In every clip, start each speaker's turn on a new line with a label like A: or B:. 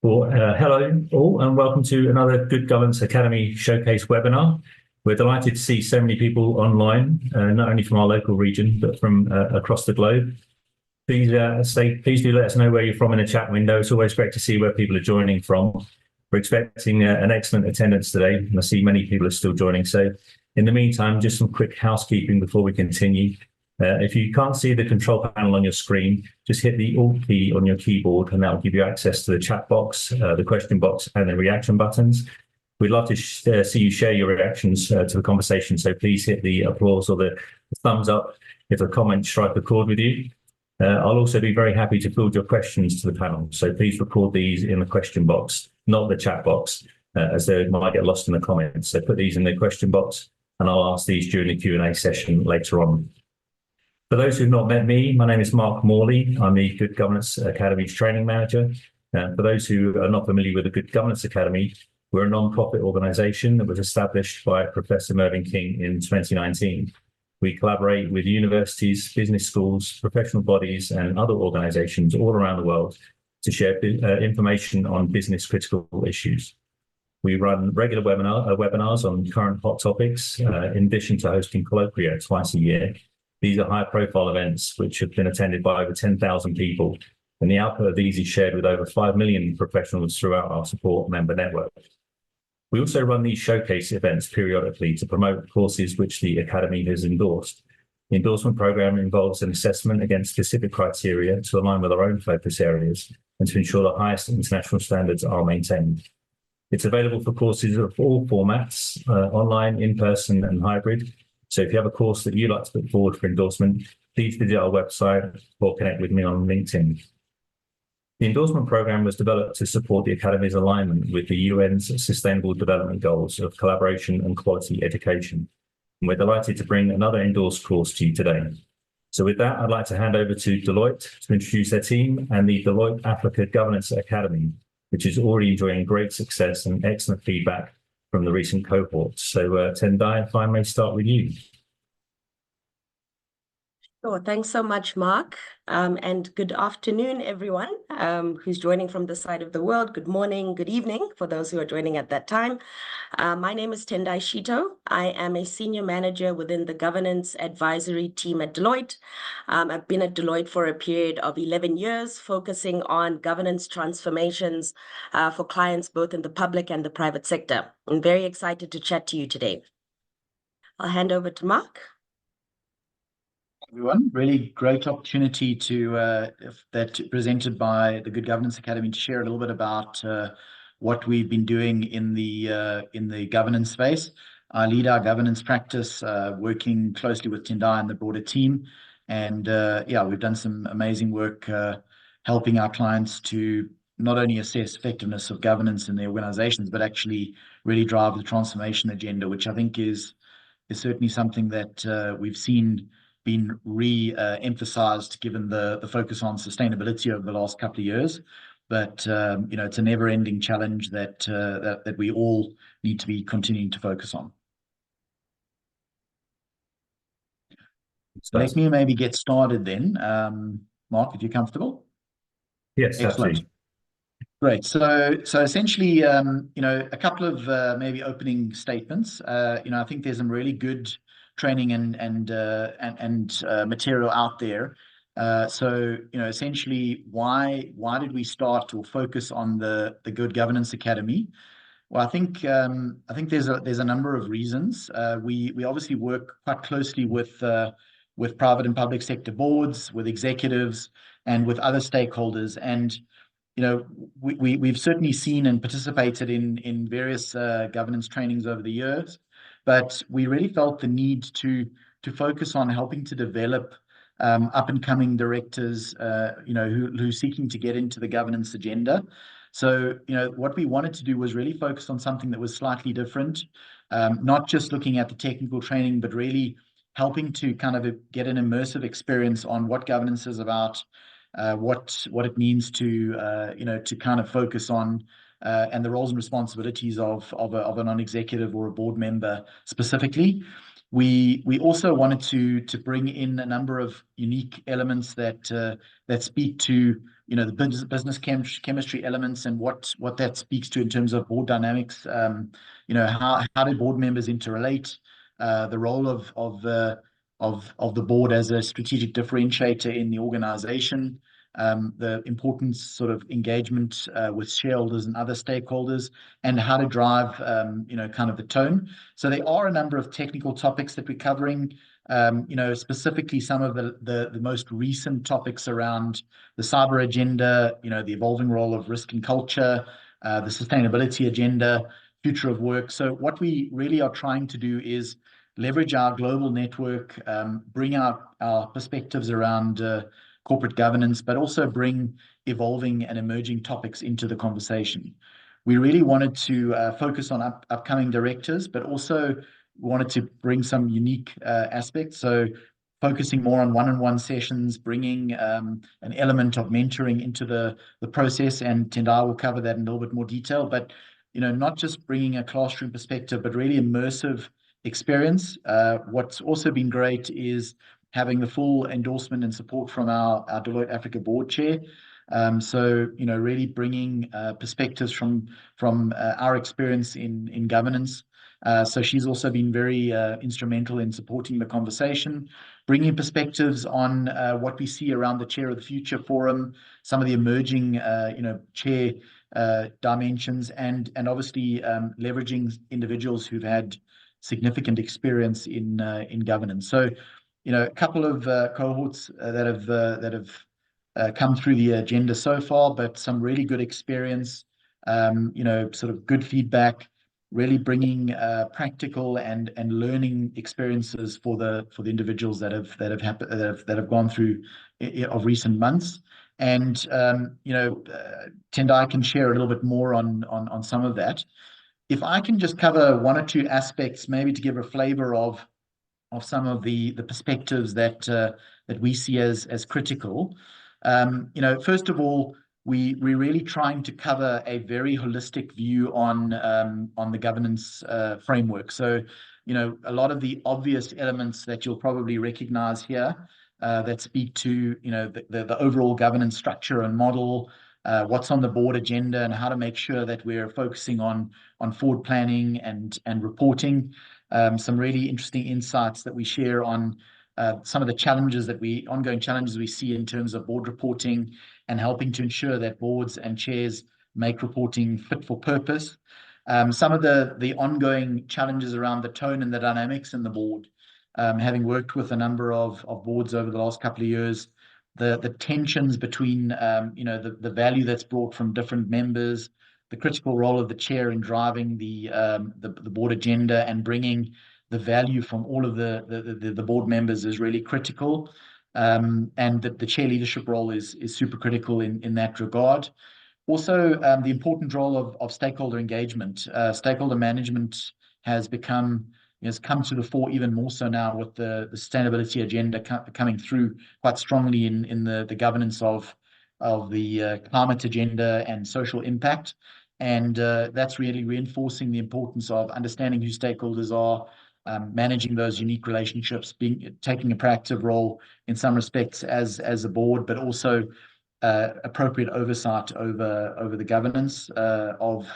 A: Hello all, and welcome to another Good Governance Academy Showcase webinar. We're delighted to see so many people online, not only from our local region, but from across the globe. Please do let us know where you're from in the chat window. It's always great to see where people are joining from. We're expecting an excellent attendance today, and I see many people are still joining. So in the meantime, just some quick housekeeping before we continue. If you can't see the control panel on your screen, just hit the Alt key on your keyboard and that will give you access to the chat box, the question box and the reaction buttons. We'd love to see you share your reactions to the conversation, so please hit the applause or the thumbs up if a comment strike a chord with you. I'll also be very happy to field your questions to the panel, so please record these in the question box, not the chat box, as they might get lost in the comments. So put these in the question box and I'll ask these during the Q&A session later on. For those who've not met me, my name is Mark Morley. I'm the Good Governance Academy's training manager. For those who are not familiar with the Good Governance Academy, we're a non-profit organisation that was established by Professor Mervyn King in 2019. We collaborate with universities, business schools, professional bodies and other organisations all around the world to share information on business critical issues. We run regular webinars on current hot topics, in addition to hosting colloquia twice a year. These are high-profile events which have been attended by over 10,000 people, and the output of these is shared with over 5 million professionals throughout our support member network. We also run these showcase events periodically to promote courses which the Academy has endorsed. The endorsement program involves an assessment against specific criteria to align with our own focus areas and to ensure the highest international standards are maintained. It's available for courses of all formats, online, in-person and hybrid. So if you have a course that you'd like to put forward for endorsement, please visit our website or connect with me on LinkedIn. The endorsement program was developed to support the Academy's alignment with the UN's Sustainable Development Goals of collaboration and quality education. And we're delighted to bring another endorsed course to you today. So with that, I'd like to hand over to Deloitte to introduce their team and the Deloitte Africa Governance Academy, which is already enjoying great success and excellent feedback from the recent cohorts. So Tendai, if I may start with you.
B: Sure. Thanks so much, Mark. And good afternoon, everyone who's joining from this side of the world. Good morning, good evening for those who are joining at that time. My name is Tendai Shito. I am a senior manager within the governance advisory team at Deloitte. I've been at Deloitte for a period of 11 years, focusing on governance transformations for clients both in the public and the private sector. I'm very excited to chat to you today. I'll hand over to Mark.
C: Everyone, really great opportunity that presented by the Good Governance Academy to share a little bit about what we've been doing in the governance space. I lead our governance practice, working closely with Tendai and the broader team, and we've done some amazing work helping our clients to not only assess effectiveness of governance in their organizations, but actually really drive the transformation agenda, which I think is certainly something that we've seen been re-emphasized given the focus on sustainability over the last couple of years. But it's a never-ending challenge that we all need to be continuing to focus on. So let me maybe get started then. Mark, if you're comfortable.
A: Yes,
C: excellent.
A: Absolutely.
C: Great. So essentially, a couple of maybe opening statements. I think there's some really good training and material out there. Essentially, why did we start to focus on the Good Governance Academy? Well, I think there's a number of reasons. We obviously work quite closely with private and public sector boards, with executives, and with other stakeholders. And we've certainly seen and participated in various governance trainings over the years. But we really felt the need to focus on helping to develop up-and-coming directors, who are seeking to get into the governance agenda. So, what we wanted to do was really focus on something that was slightly different, not just looking at the technical training, but really helping to kind of get an immersive experience on what governance is about, what it means to kind of focus on and the roles and responsibilities of a non-executive or a board member specifically. We also wanted to bring in a number of unique elements that speak to the business chemistry elements and what that speaks to in terms of board dynamics. How do board members interrelate? The role of the board as a strategic differentiator in the organization, the importance sort of engagement with shareholders and other stakeholders, and how to drive kind of the tone. So there are a number of technical topics that we're covering. Specifically some of the most recent topics around the cyber agenda, the evolving role of risk and culture, the sustainability agenda, future of work. So what we really are trying to do is leverage our global network, bring our perspectives around corporate governance, but also bring evolving and emerging topics into the conversation. We really wanted to focus on upcoming directors, but also wanted to bring some unique aspects. So focusing more on one-on-one sessions, bringing an element of mentoring into the process, and Tendai will cover that in a little bit more detail, but not just bringing a classroom perspective, but really immersive experience. What's also been great is having the full endorsement and support from our Deloitte Africa board chair. So really bringing perspectives from our experience in governance. So she's also been very instrumental in supporting the conversation, bringing perspectives on what we see around the Chair of the Future Forum, some of the emerging chair dimensions, and obviously leveraging individuals who've had significant experience in governance. So a couple of cohorts that have come through the agenda so far, but some really good experience, sort of good feedback, really bringing practical and learning experiences for the individuals that have gone through of recent months. And Tendai can share a little bit more on some of that. If I can just cover one or two aspects, maybe to give a flavor of some of the perspectives that we see as critical. First of all, we're really trying to cover a very holistic view on the governance framework. So, a lot of the obvious elements that you'll probably recognize here that speak to the overall governance structure and model, what's on the board agenda, and how to make sure that we're focusing on forward planning and reporting. Some really interesting insights that we share on some of the ongoing challenges we see in terms of board reporting and helping to ensure that boards and chairs make reporting fit for purpose. Some of the ongoing challenges around the tone and the dynamics in the board. Having worked with a number of boards over the last couple of years, the tensions between the value that's brought from different members, the critical role of the chair in driving the board agenda and bringing the value from all of the board members is really critical. And the chair leadership role is super critical in that regard. Also, the important role of stakeholder engagement. Stakeholder management has come to the fore even more so now with the sustainability agenda coming through quite strongly in the governance of the climate agenda and social impact. And that's really reinforcing the importance of understanding who stakeholders are, managing those unique relationships, taking a proactive role in some respects as a board, but also appropriate oversight over the governance of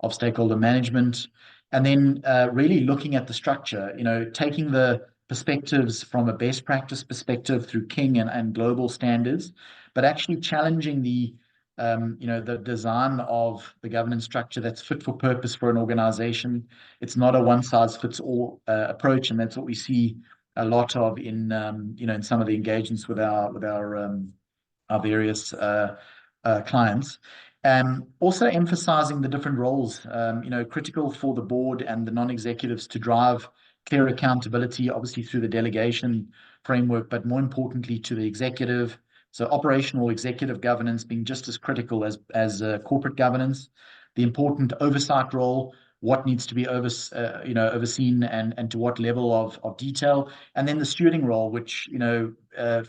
C: stakeholder management. And then really looking at the structure, taking the perspectives from a best practice perspective through King and global standards, but actually challenging the design of the governance structure that's fit for purpose for an organization. It's not a one-size-fits-all approach, and that's what we see a lot of in some of the engagements with our various clients. Also emphasizing the different roles, critical for the board and the non-executives to drive clear accountability, obviously through the delegation framework, but more importantly to the executive. So operational executive governance being just as critical as corporate governance. The important oversight role, what needs to be overseen and to what level of detail. And then the stewarding role, which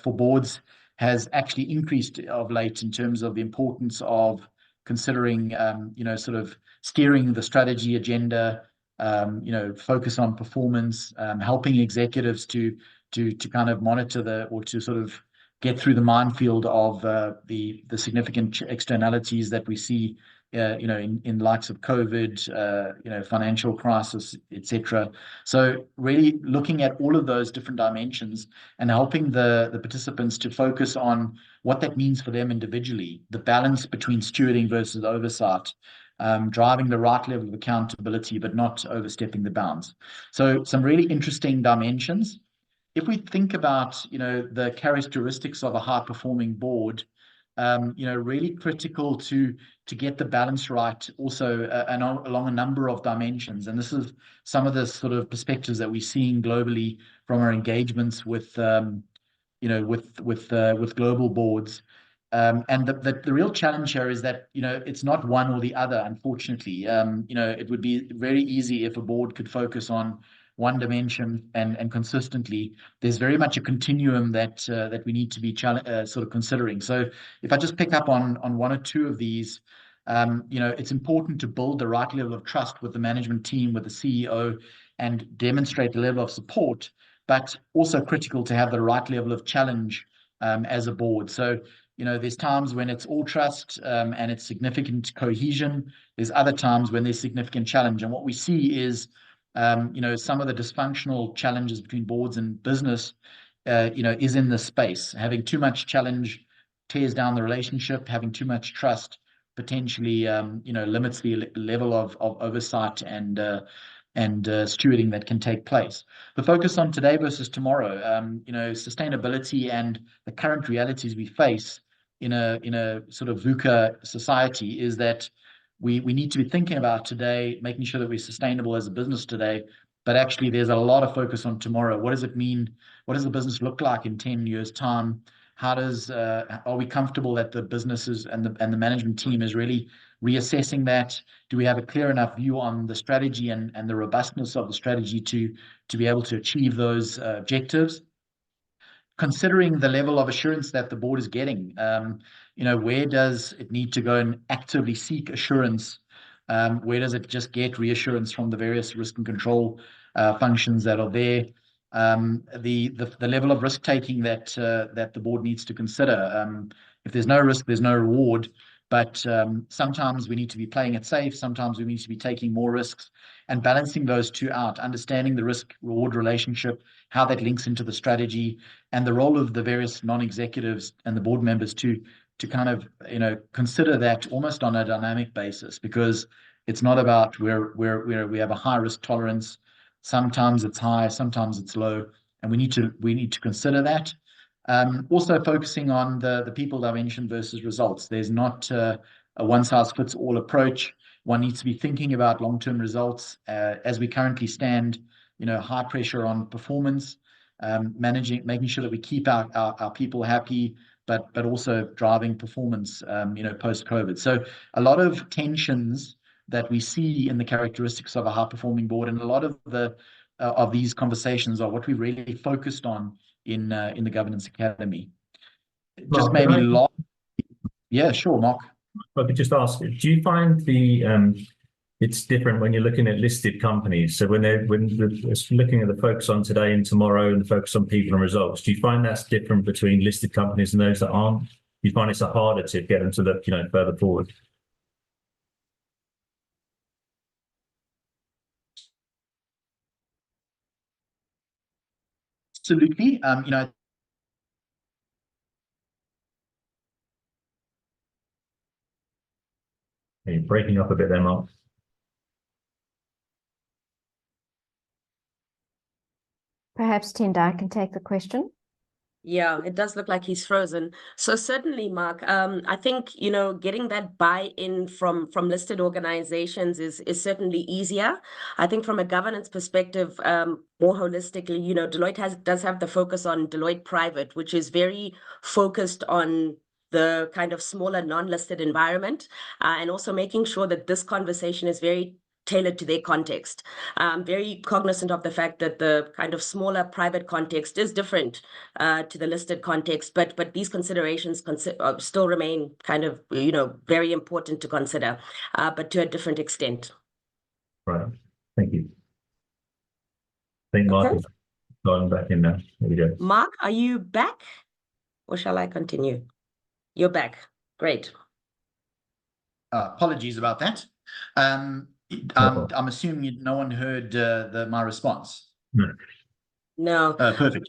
C: for boards has actually increased of late in terms of the importance of considering sort of steering the strategy agenda, focus on performance, helping executives to kind of monitor or to sort of get through the minefield of the significant externalities that we see, in likes of COVID, financial crisis, etc. So really looking at all of those different dimensions and helping the participants to focus on what that means for them individually, the balance between stewarding versus oversight, driving the right level of accountability, but not overstepping the bounds. So some really interesting dimensions. If we think about, the characteristics of a high-performing board, really critical to get the balance right also along a number of dimensions. And this is some of the sort of perspectives that we're seeing globally from our engagements with global boards. And the real challenge here is that, it's not one or the other, unfortunately. It would be very easy if a board could focus on one dimension and consistently. There's very much a continuum that we need to be sort of considering. So if I just pick up on one or two of these, it's important to build the right level of trust with the management team, with the CEO, and demonstrate the level of support, but also critical to have the right level of challenge as a board. So, there's times when it's all trust and it's significant cohesion. There's other times when there's significant challenge. And what we see is, some of the dysfunctional challenges between boards and business, is in this space. Having too much challenge tears down the relationship. Having too much trust potentially, limits the level of oversight and stewarding that can take place. The focus on today versus tomorrow, sustainability and the current realities we face in a sort of VUCA society is that we need to be thinking about today, making sure that we're sustainable as a business today, but actually there's a lot of focus on tomorrow. What does it mean? What does the business look like in 10 years' time? Are we comfortable that the businesses and the management team is really reassessing that? Do we have a clear enough view on the strategy and the robustness of the strategy to be able to achieve those objectives? Considering the level of assurance that the board is getting, where does it need to go and actively seek assurance? Where does it just get reassurance from the various risk and control functions that are there? The level of risk taking that the board needs to consider. If there's no risk, there's no reward. But sometimes we need to be playing it safe. Sometimes we need to be taking more risks and balancing those two out, understanding the risk-reward relationship, how that links into the strategy, and the role of the various non-executives and the board members to kind of consider that almost on a dynamic basis, because it's not about where we have a high risk tolerance. Sometimes it's high, sometimes it's low, and we need to consider that. Also focusing on the people dimension versus results. There's not a one-size-fits-all approach. One needs to be thinking about long-term results as we currently stand. High pressure on performance, making sure that we keep our people happy, but also driving performance, post-COVID. So a lot of tensions that we see in the characteristics of a high-performing board, and a lot of these conversations are what we really focused on in the Governance Academy. Just maybe yeah, sure, Mark.
A: I could just ask, do you find it's different when you're looking at listed companies? So when looking at the focus on today and tomorrow and the focus on people and results, do you find that's different between listed companies and those that aren't? Do you find it's harder to get them to look, further forward?
C: Absolutely.
A: You're breaking up a bit there, Mark.
D: Perhaps Tendai can take the question.
B: Yeah, it does look like he's frozen. So certainly, Mark, I think, getting that buy-in from listed organizations is certainly easier. I think from a governance perspective, more holistically, Deloitte does have the focus on Deloitte Private, which is very focused on the kind of smaller non-listed environment, and also making sure that this conversation is very tailored to their context. Very cognizant of the fact that the kind of smaller private context is different to the listed context, but these considerations still remain kind of, very important to consider, but to a different extent.
A: Right. Thank you. I think Mark
B: Okay.
A: is gone back in now. There we go.
B: Mark, are you back or shall I continue? You're back. Great.
C: Apologies about that. I'm assuming no one heard my response.
A: No.
B: No,
C: Perfect.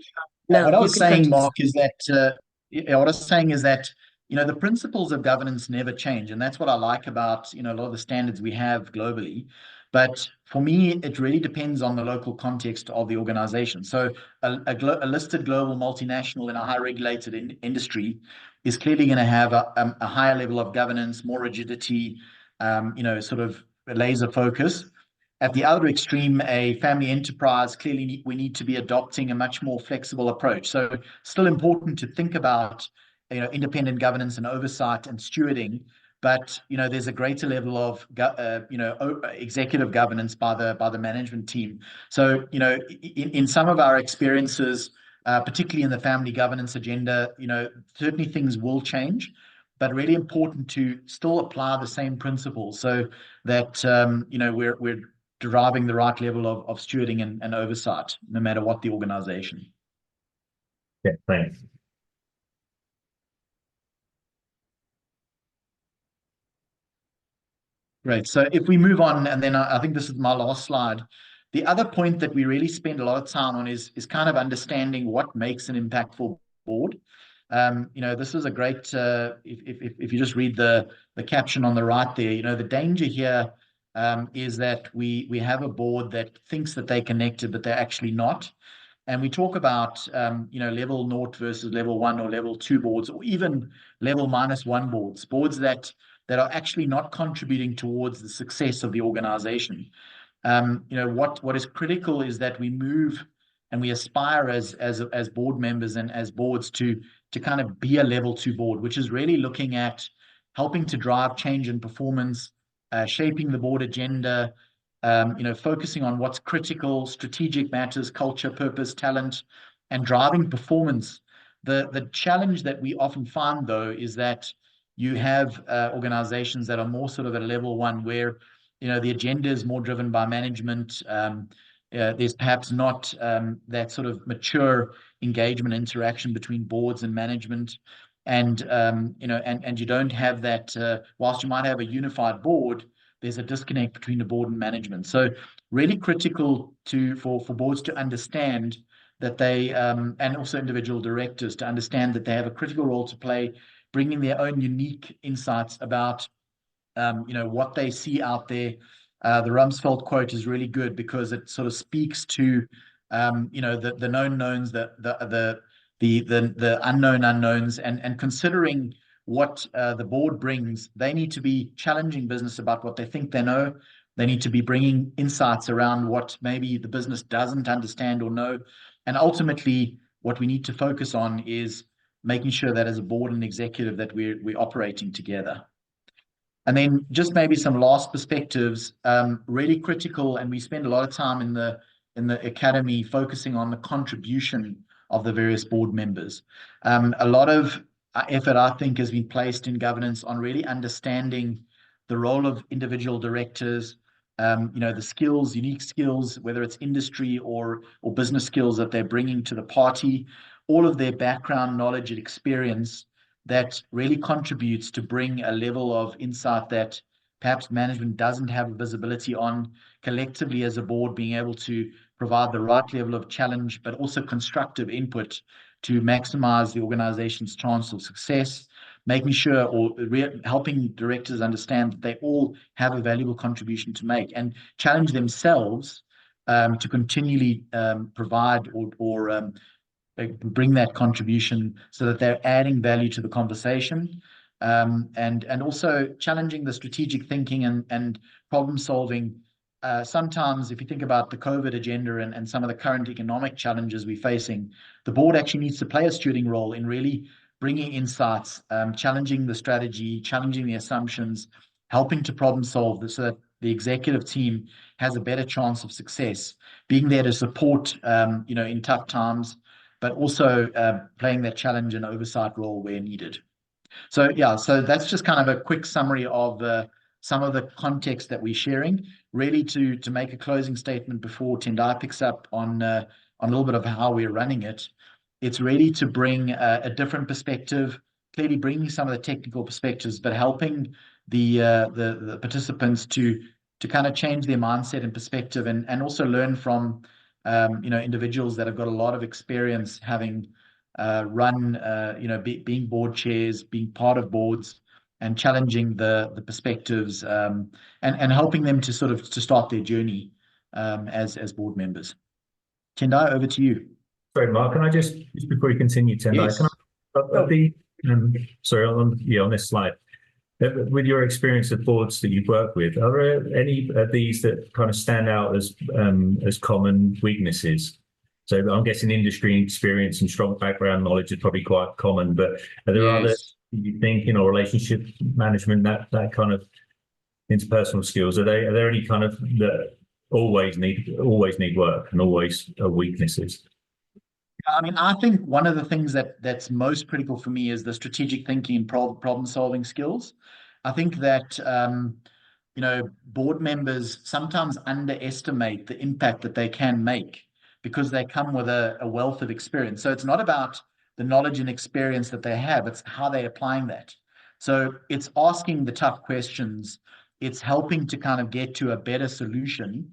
B: no,
C: What I
B: you
C: was
B: can
C: saying,
B: continue.
C: Mark, is that what I was saying is that the principles of governance never change, and that's what I like about a lot of the standards we have globally. But for me, it really depends on the local context of the organization. So a listed global multinational in a high regulated industry is clearly going to have a higher level of governance, more rigidity, sort of laser focus. At the other extreme, a family enterprise, clearly we need to be adopting a much more flexible approach. So still important to think about, independent governance and oversight and stewarding, but there's a greater level of executive governance by the management team. So in some of our experiences, particularly in the family governance agenda, certainly things will change, but really important to still apply the same principles so that we're deriving the right level of stewarding and oversight, no matter what the organization.
A: Yeah, thanks.
C: Great. So if we move on, and then I think this is my last slide. The other point that we really spend a lot of time on is kind of understanding what makes an impactful board. This is a great, if you just read the caption on the right there, the danger here is that we have a board that thinks that they're connected, but they're actually not. And we talk about, level 0 versus level 1 or level 2 boards, or even level -1 boards that are actually not contributing towards the success of the organization. What is critical is that we move and we aspire as board members and as boards to kind of be a level 2 board, which is really looking at helping to drive change in performance, shaping the board agenda, focusing on what's critical, strategic matters, culture, purpose, talent, and driving performance. The challenge that we often find, though, is that you have organizations that are more sort of at a level 1 where the agenda is more driven by management. There's perhaps not that sort of mature engagement interaction between boards and management, and you don't have that. Whilst you might have a unified board, there's a disconnect between the board and management. So really critical for boards to understand that they and also individual directors to understand that they have a critical role to play, bringing their own unique insights about what they see out there. The Rumsfeld quote is really good because it sort of speaks to the known knowns, the unknown unknowns, and considering what the board brings. They need to be challenging business about what they think they know. They need to be bringing insights around what maybe the business doesn't understand or know. And ultimately, what we need to focus on is making sure that as a board and executive that we're operating together. And then just maybe some last perspectives, really critical, and we spend a lot of time in the academy focusing on the contribution of the various board members. A lot of effort, I think, has been placed in governance on really understanding the role of individual directors, the skills, unique skills, whether it's industry or business skills that they're bringing to the party, all of their background, knowledge, and experience that really contributes to bring a level of insight that perhaps management doesn't have visibility on. Collectively as a board, being able to provide the right level of challenge, but also constructive input to maximize the organization's chance of success, making sure or helping directors understand that they all have a valuable contribution to make and challenge themselves to continually provide or bring that contribution so that they're adding value to the conversation, and also challenging the strategic thinking and problem solving. Sometimes if you think about the COVID agenda and some of the current economic challenges we're facing, the board actually needs to play a stewarding role in really bringing insights, challenging the strategy, challenging the assumptions, helping to problem solve so that the executive team has a better chance of success, being there to support in tough times, but also playing that challenge and oversight role where needed. So yeah, so that's just kind of a quick summary of some of the context that we're sharing, really to make a closing statement before Tendai picks up on a little bit of how we're running it. It's really to bring a different perspective, clearly bringing some of the technical perspectives, but helping the participants to kind of change their mindset and perspective, and also learn from individuals that have got a lot of experience having run being board chairs, being part of boards, and challenging the perspectives, and helping them to start their journey as board members. Tendai, over to you.
A: Sorry, Mark, can I just before you continue, Tendai,
C: Yes.
A: On this slide, with your experience of boards that you've worked with, are there any of these that kind of stand out as common weaknesses? So I'm guessing industry experience and strong background knowledge is probably quite common, but are there others you think, relationship management, that kind of interpersonal skills? Are there any kind of that always need work and always are weaknesses?
C: I mean, I think one of the things that's most critical for me is the strategic thinking and problem-solving skills. I think that board members sometimes underestimate the impact that they can make because they come with a wealth of experience. So it's not about the knowledge and experience that they have, it's how they're applying that. So it's asking the tough questions. It's helping to kind of get to a better solution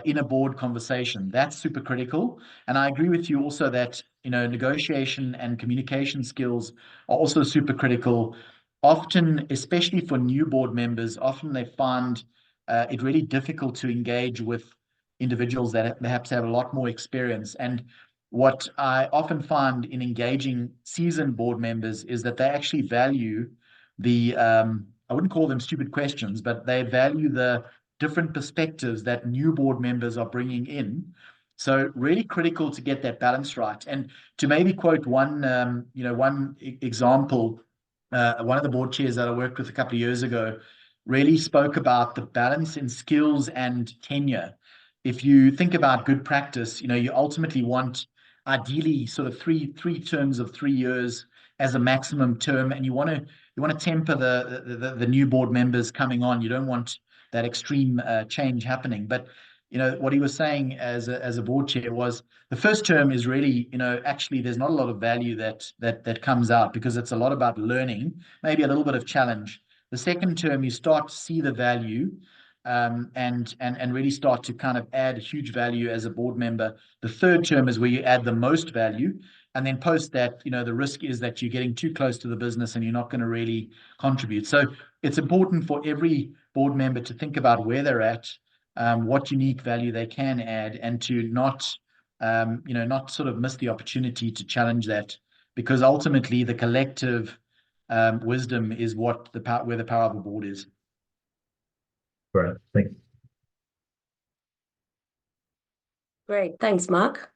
C: in a board conversation. That's super critical. And I agree with you also that, negotiation and communication skills are also super critical. Often, especially for new board members, often they find it really difficult to engage with individuals that perhaps have a lot more experience. And what I often find in engaging seasoned board members is that they actually value I wouldn't call them stupid questions, but they value the different perspectives that new board members are bringing in. So really critical to get that balance right. And to maybe quote one example, one of the board chairs that I worked with a couple of years ago really spoke about the balance in skills and tenure. If you think about good practice, you ultimately want ideally sort of three terms of 3 years as a maximum term, and you want to temper the new board members coming on. You don't want that extreme change happening. But what he was saying as a board chair was the first term is really, actually there's not a lot of value that comes out because it's a lot about learning, maybe a little bit of challenge. The second term, you start to see the value and really start to kind of add huge value as a board member. The third term is where you add the most value. And then post that, the risk is that you're getting too close to the business and you're not going to really contribute. So it's important for every board member to think about where they're at, what unique value they can add, and to not sort of miss the opportunity to challenge that, because ultimately the collective wisdom is where the power of a board is.
A: Right. Thank you.
B: Great. Thanks, Mark.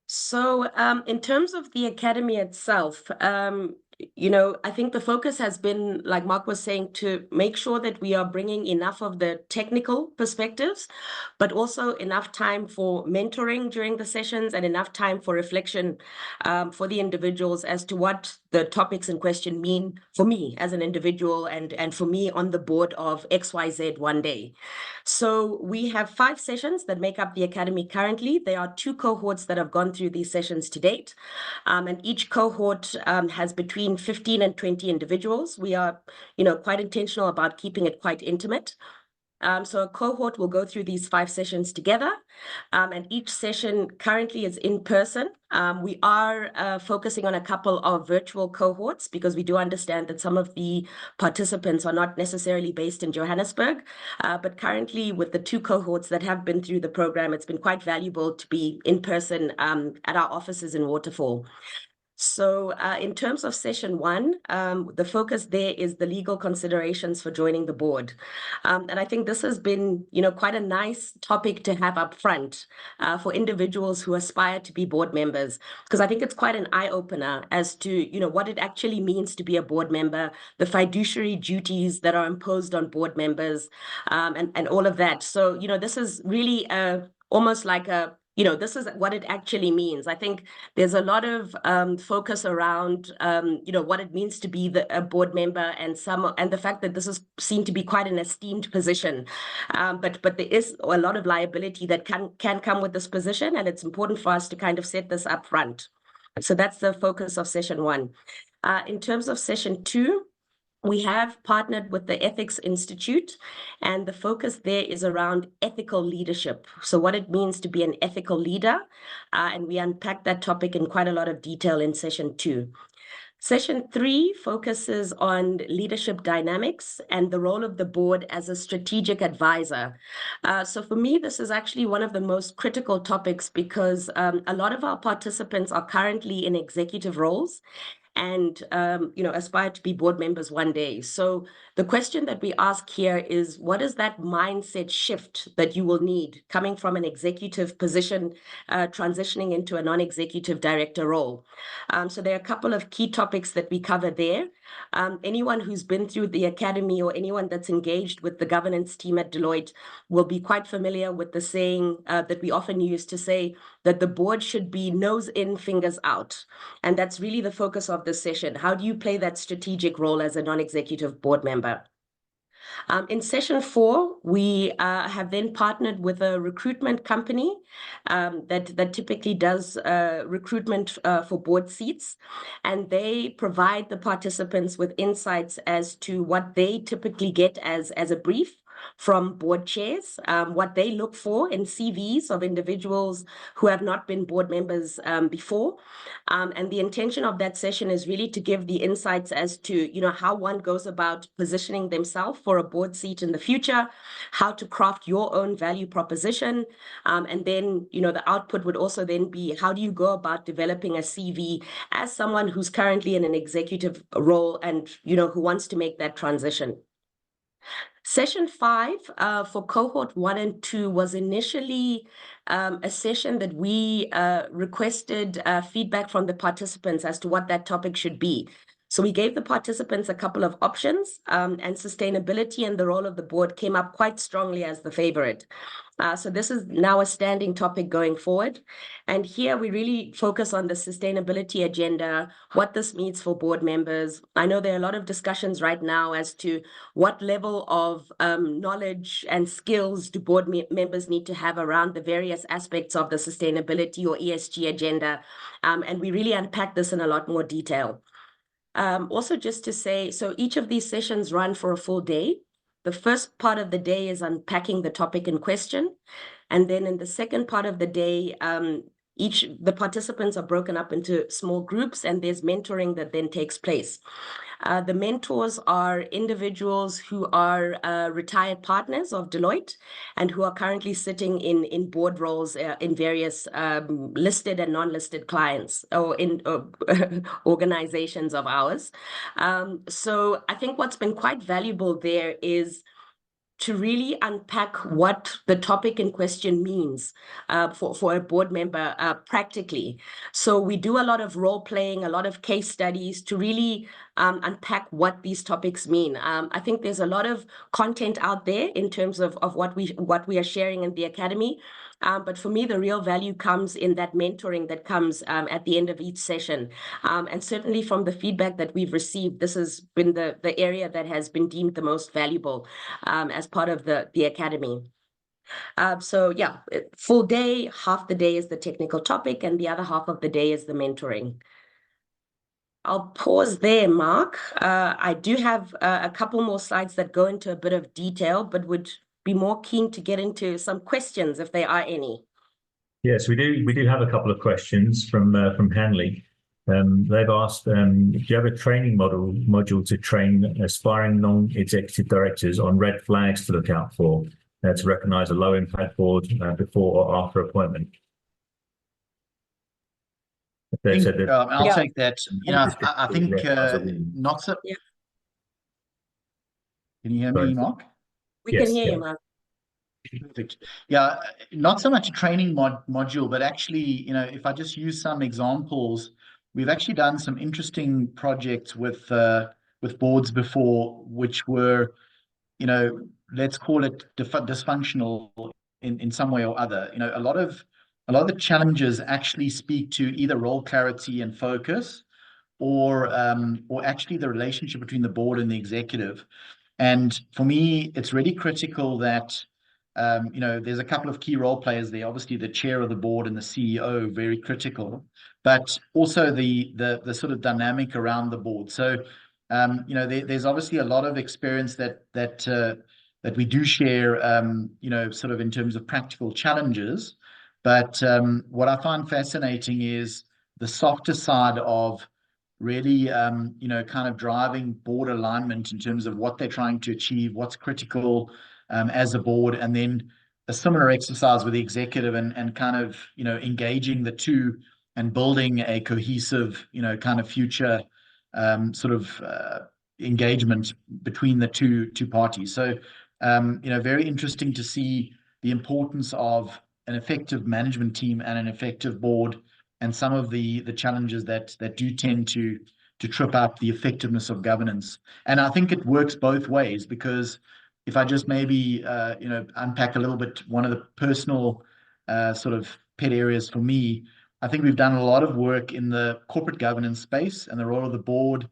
B: So in terms of the Academy itself, I think the focus has been, like Mark was saying, to make sure that we are bringing enough of the technical perspectives, but also enough time for mentoring during the sessions and enough time for reflection for the individuals as to what the topics in question mean for me as an individual and for me on the board of XYZ one day. So we have 5 sessions that make up the Academy currently. There are 2 cohorts that have gone through these sessions to date. And each cohort has between 15 and 20 individuals. We are, quite intentional about keeping it quite intimate. So a cohort will go through these 5 sessions together, and each session currently is in person. We are focusing on a couple of virtual cohorts because we do understand that some of the participants are not necessarily based in Johannesburg. But currently, with the 2 cohorts that have been through the program, it's been quite valuable to be in person at our offices in Waterfall. So in terms of session 1, the focus there is the legal considerations for joining the board. And I think this has been, quite a nice topic to have up front for individuals who aspire to be board members, because I think it's quite an eye-opener as to, what it actually means to be a board member, the fiduciary duties that are imposed on board members, and all of that. So, this is really almost like a this is what it actually means. I think there's a lot of focus around, what it means to be a board member, and the fact that this is seen to be quite an esteemed position. But there is a lot of liability that can come with this position, and it's important for us to kind of set this up front. So that's the focus of session 1. In terms of session 2, we have partnered with the Ethics Institute, and the focus there is around ethical leadership. So what it means to be an ethical leader, and we unpack that topic in quite a lot of detail in session 2. Session 3 focuses on leadership dynamics and the role of the board as a strategic advisor. So for me, this is actually one of the most critical topics, because a lot of our participants are currently in executive roles and aspire to be board members one day. So the question that we ask here is, what is that mindset shift that you will need coming from an executive position, transitioning into a non-executive director role? So there are a couple of key topics that we cover there. Anyone who's been through the academy, or anyone that's engaged with the governance team at Deloitte, will be quite familiar with the saying that we often use to say that the board should be nose in, fingers out. And that's really the focus of this session. How do you play that strategic role as a non-executive board member? In session 4, we have then partnered with a recruitment company that typically does recruitment for board seats, and they provide the participants with insights as to what they typically get as a brief from board chairs, what they look for in CVs of individuals who have not been board members before. And the intention of that session is really to give the insights as to, how one goes about positioning themselves for a board seat in the future, how to craft your own value proposition. And then, the output would also then be, how do you go about developing a CV as someone who's currently in an executive role and, who wants to make that transition. Session 5 for cohort 1 and 2 was initially a session that we requested feedback from the participants as to what that topic should be. So we gave the participants a couple of options, and sustainability and the role of the board came up quite strongly as the favorite. So this is now a standing topic going forward. And here we really focus on the sustainability agenda, what this means for board members. I know there are a lot of discussions right now as to what level of knowledge and skills do board members need to have around the various aspects of the sustainability or ESG agenda. And we really unpack this in a lot more detail. Also, just to say, so each of these sessions run for a full day. The first part of the day is unpacking the topic in question. And then in the second part of the day, the participants are broken up into small groups, and there's mentoring that then takes place. The mentors are individuals who are retired partners of Deloitte and who are currently sitting in board roles in various listed and non-listed clients or in organizations of ours. So I think what's been quite valuable there is to really unpack what the topic in question means for a board member practically. So we do a lot of role playing, a lot of case studies to really unpack what these topics mean. I think there's a lot of content out there in terms of what we are sharing in the academy. But for me, the real value comes in that mentoring that comes at the end of each session. And certainly from the feedback that we've received, this has been the area that has been deemed the most valuable as part of the academy. So yeah, full day, half the day is the technical topic, and the other half of the day is the mentoring. I'll pause there, Mark. I do have a couple more slides that go into a bit of detail, but would be more keen to get into some questions if there are any.
A: Yes, we do have a couple of questions from Hanley. They've asked, do you have a training module to train aspiring non-executive directors on red flags to look out for, to recognize a low impact board before or after appointment?
C: I'll take that. I think not so.
B: Yeah.
C: Can you hear me, Mark?
B: We can hear you, Mark.
C: Perfect. Yeah, not so much a training module, but actually, if I just use some examples, we've actually done some interesting projects with boards before, which were, let's call it dysfunctional in some way or other. A lot of a lot of the challenges actually speak to either role clarity and focus, or actually the relationship between the board and the executive. And for me, it's really critical that there's a couple of key role players there. Obviously, the chair of the board and the CEO, very critical, but also the sort of dynamic around the board. So there's obviously a lot of experience that we do share, sort of in terms of practical challenges. But what I find fascinating is the softer side of really, kind of driving board alignment in terms of what they're trying to achieve, what's critical as a board, and then a similar exercise with the executive and kind of, engaging the two and building a cohesive, kind of future sort of engagement between the two parties. So, very interesting to see the importance of an effective management team and an effective board, and some of the challenges that do tend to trip up the effectiveness of governance. And I think it works both ways, because if I just maybe unpack a little bit one of the personal sort of pet areas for me, I think we've done a lot of work in the corporate governance space and the role of the board,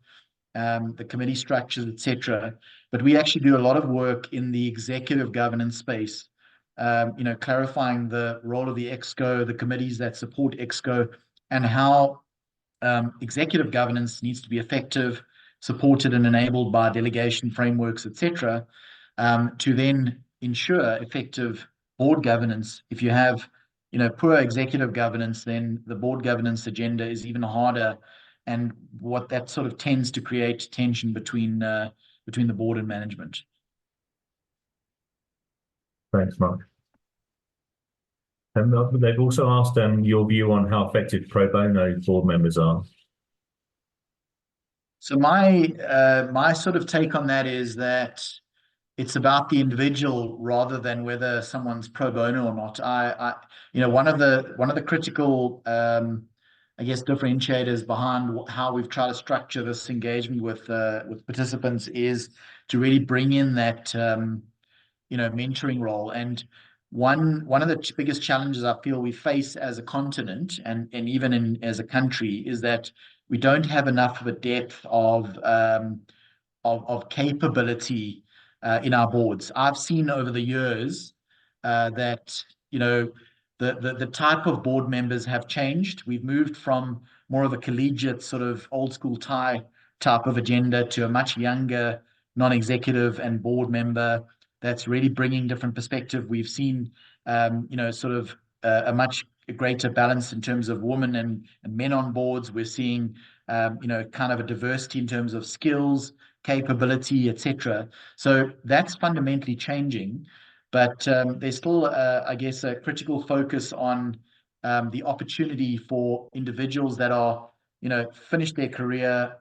C: the committee structures, etc. But we actually do a lot of work in the executive governance space, clarifying the role of the ExCo, the committees that support ExCo, and how executive governance needs to be effective, supported and enabled by delegation frameworks, etc., to then ensure effective board governance. If you have, poor executive governance, then the board governance agenda is even harder, and what that sort of tends to create tension between the board and management.
A: Thanks, Mark. And they've also asked your view on how effective pro bono board members are.
C: So my sort of take on that is that it's about the individual rather than whether someone's pro bono or not. One of the critical I guess differentiators behind how we've tried to structure this engagement with participants is to really bring in that mentoring role. And one of the biggest challenges I feel we face as a continent and even as a country is that we don't have enough of a depth of capability in our boards. I've seen over the years that the type of board members have changed. We've moved from more of a collegiate sort of old school type of agenda to a much younger non-executive and board member that's really bringing different perspective. We've seen, sort of a much greater balance in terms of women and men on boards. We're seeing, kind of a diversity in terms of skills, capability, etc. So that's fundamentally changing, but there's still, I guess, a critical focus on the opportunity for individuals that are, finished their career,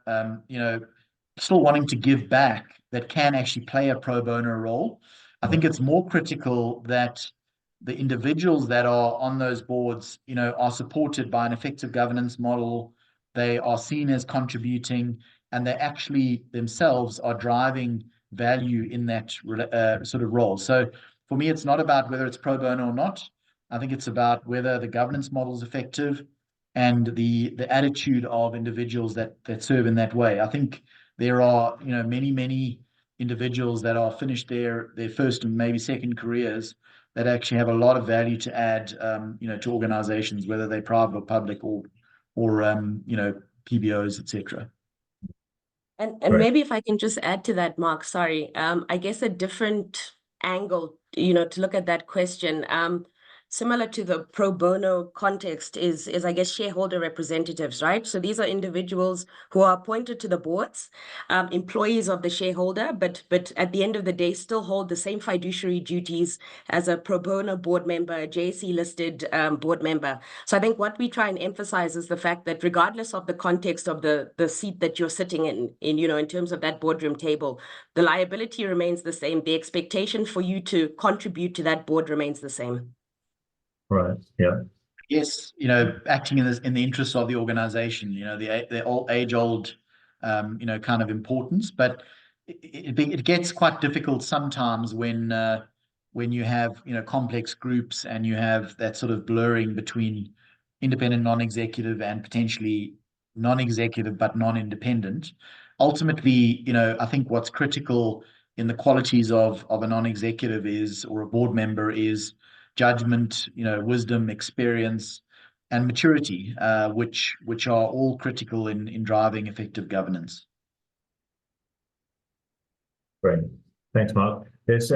C: still wanting to give back, that can actually play a pro bono role. I think it's more critical that the individuals that are on those boards, are supported by an effective governance model. They are seen as contributing, and they actually themselves are driving value in that sort of role. So for me, it's not about whether it's pro bono or not. I think it's about whether the governance model is effective and the attitude of individuals that serve in that way. I think there are, many individuals that are finished their first and maybe second careers that actually have a lot of value to add, to organizations, whether they're private or public or PBOs, etc.
B: And
A: Right.
B: maybe if I can just add to that, Mark, sorry, I guess a different angle, to look at that question, similar to the pro bono context is I guess shareholder representatives, right? So these are individuals who are appointed to the boards, employees of the shareholder, but at the end of the day still hold the same fiduciary duties as a pro bono board member, a JSE listed board member. So I think what we try and emphasize is the fact that regardless of the context of the seat that you're sitting in terms of that boardroom table, the liability remains the same. The expectation for you to contribute to that board remains the same.
A: Right. Yeah.
C: Yes, acting in the interests of the organization, the age-old, kind of importance. But it gets quite difficult sometimes when when you have, complex groups and you have that sort of blurring between independent non-executive and potentially non-executive but non-independent. Ultimately, I think what's critical in the qualities of a non-executive is, or a board member, is judgment, wisdom, experience, and maturity, which are all critical in driving effective governance.
A: Great. Thanks, Mark. There's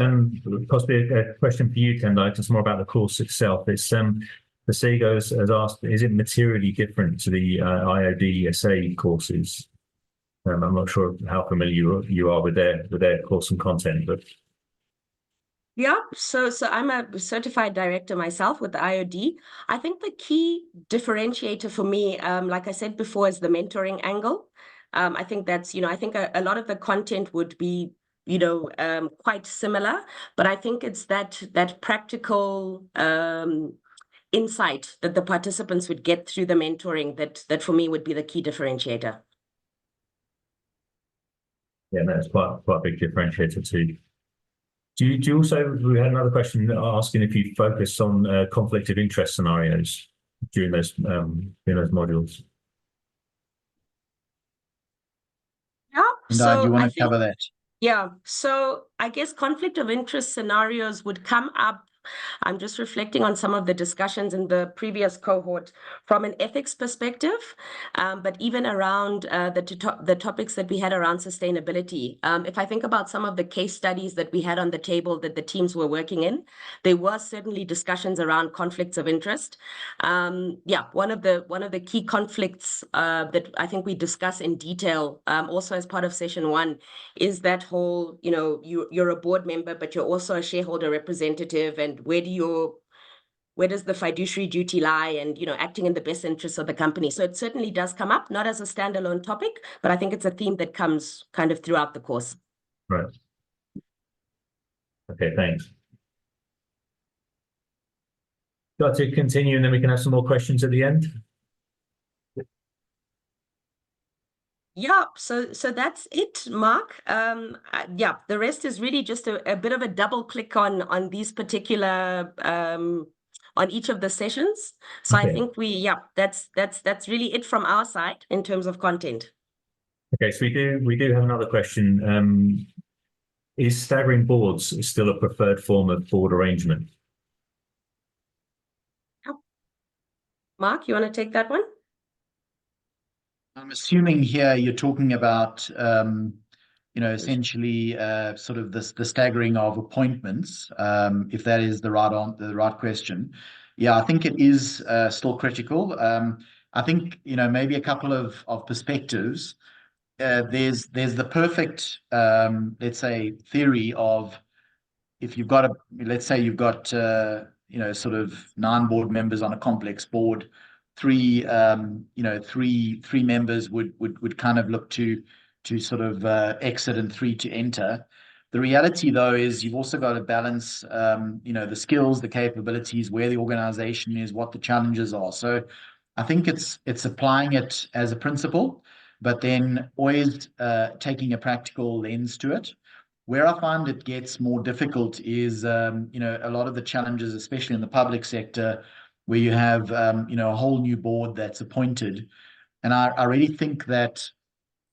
A: possibly a question for you, Tendai. It's more about the course itself. It's the SEGO has asked, is it materially different to the IOD SA courses? I'm not sure how familiar you are with their course and content, but
B: yeah, so I'm a certified director myself with the IOD. I think the key differentiator for me, like I said before, is the mentoring angle. I think that's, I think a lot of the content would be, quite similar, but I think it's that practical insight that the participants would get through the mentoring that for me would be the key differentiator.
A: Yeah, that's quite a big differentiator too. Do you also, we had another question asking if you focus on conflict of interest scenarios during those modules?
B: Yeah,
C: And
B: so
C: do you want
B: I
C: to
B: think,
C: cover that?
B: yeah, so I guess conflict of interest scenarios would come up. I'm just reflecting on some of the discussions in the previous cohort from an ethics perspective, but even around the topics that we had around sustainability. If I think about some of the case studies that we had on the table that the teams were working in, there were certainly discussions around conflicts of interest. Yeah, one of the key conflicts that I think we discuss in detail, also as part of session 1, is that whole, you're a board member, but you're also a shareholder representative, and where does the fiduciary duty lie, and acting in the best interests of the company. So it certainly does come up, not as a standalone topic, but I think it's a theme that comes kind of throughout the course.
A: Right. Okay, thanks. Got to continue, and then we can have some more questions at the end.
B: Yeah, so that's it, Mark. Yeah, the rest is really just a bit of a double click on these particular on each of the sessions. So
A: Okay.
B: I think that's really it from our side in terms of content.
A: Okay, so we do have another question. Is staggering boards still a preferred form of board arrangement?
B: Mark, you want to take that one?
C: I'm assuming here you're talking about, essentially sort of the staggering of appointments, if that is the right question. Yeah, I think it is still critical. I think, maybe a couple of perspectives. There's the perfect, let's say, theory of, if you've got let's say you've got, sort of 9 board members on a complex board, three members would kind of look to sort of exit and 3 to enter. The reality, though, is you've also got to balance, the skills, the capabilities, where the organization is, what the challenges are. So I think it's applying it as a principle, but then always taking a practical lens to it. Where I find it gets more difficult is, a lot of the challenges, especially in the public sector, where you have, a whole new board that's appointed. And I really think that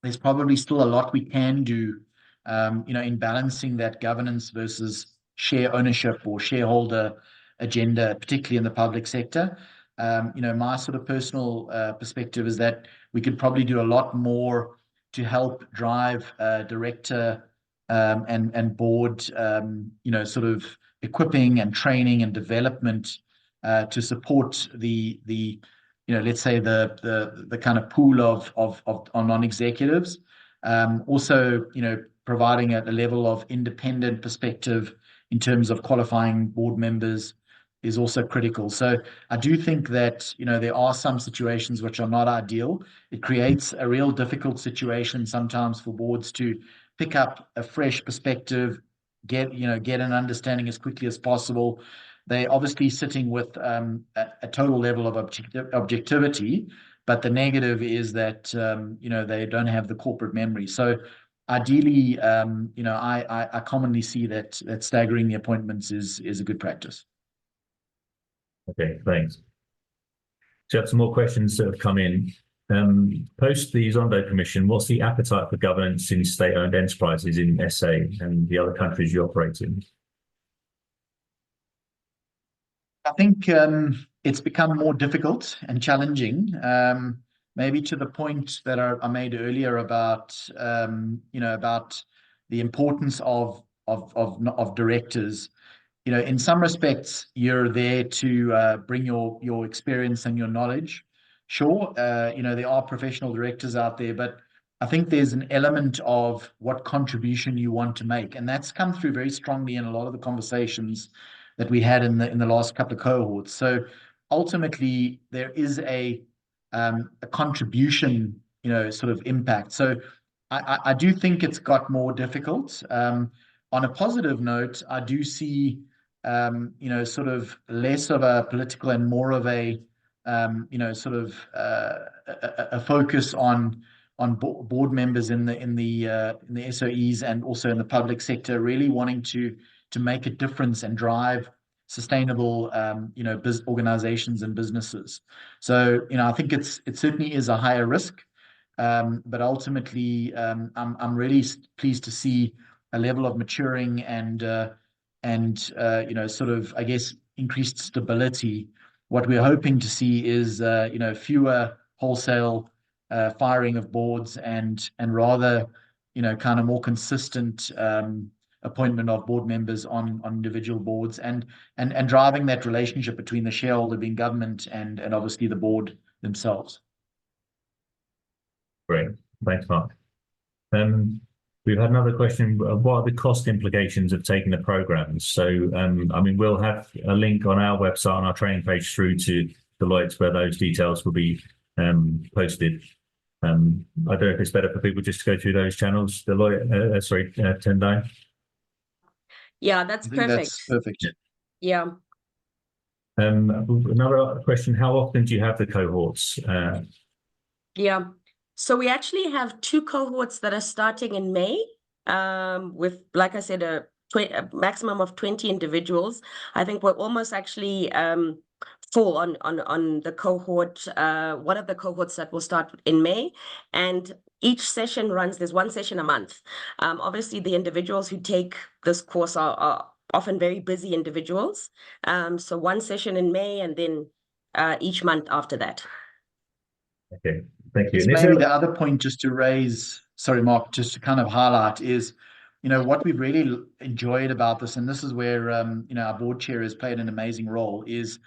C: there's probably still a lot we can do, in balancing that governance versus share ownership or shareholder agenda, particularly in the public sector. My sort of personal perspective is that we could probably do a lot more to help drive director and board, sort of equipping and training and development to support the let's say the kind of pool of non-executives. Also, providing a level of independent perspective in terms of qualifying board members is also critical. So I do think that, there are some situations which are not ideal. It creates a real difficult situation sometimes for boards to pick up a fresh perspective, get an understanding as quickly as possible. They're obviously sitting with a total level of objectivity, but the negative is that, they don't have the corporate memory. So ideally, I commonly see that staggering the appointments is a good practice.
A: Okay, thanks. So I have some more questions that have come in. Post the Zondo Commission, what's the appetite for governance in state-owned enterprises in SA and the other countries you operate in?
C: I think it's become more difficult and challenging, maybe to the point that I made earlier about about the importance of directors. In some respects, you're there to bring your experience and your knowledge. Sure, there are professional directors out there, but I think there's an element of what contribution you want to make, and that's come through very strongly in a lot of the conversations that we had in the last couple of cohorts. So ultimately, there is a contribution, sort of impact. So I do think it's got more difficult. On a positive note, I do see sort of less of a political and more of a sort of a focus on board members in the SOEs and also in the public sector, really wanting to make a difference and drive sustainable organizations and businesses. So I think it certainly is a higher risk, but ultimately I'm really pleased to see a level of maturing and sort of, I guess, increased stability. What we're hoping to see is fewer wholesale firing of boards and rather kind of more consistent appointment of board members on individual boards and driving that relationship between the shareholder being government and obviously the board themselves.
A: Great, thanks, Mark. We've had another question. What are the cost implications of taking the programs? So, I mean, we'll have a link on our website, on our training page through to Deloitte, where those details will be posted. I don't know if it's better for people just to go through those channels. Deloitte, Tendai.
B: Yeah, that's perfect.
C: That's perfect.
B: Yeah.
A: Another question, how often do you have the cohorts?
B: Yeah. So we actually have 2 cohorts that are starting in May, with, like I said, a maximum of 20 individuals. I think we're almost actually full on the cohort, one of the cohorts that will start in May. And each session there's 1 session a month. Obviously, the individuals who take this course are often very busy individuals. So 1 session in May and then each month after that.
A: Okay, thank you.
C: Maybe the other point just to raise, sorry, Mark, just to kind of highlight is, what we've really enjoyed about this, and this is where, our board chair has played an amazing role, is,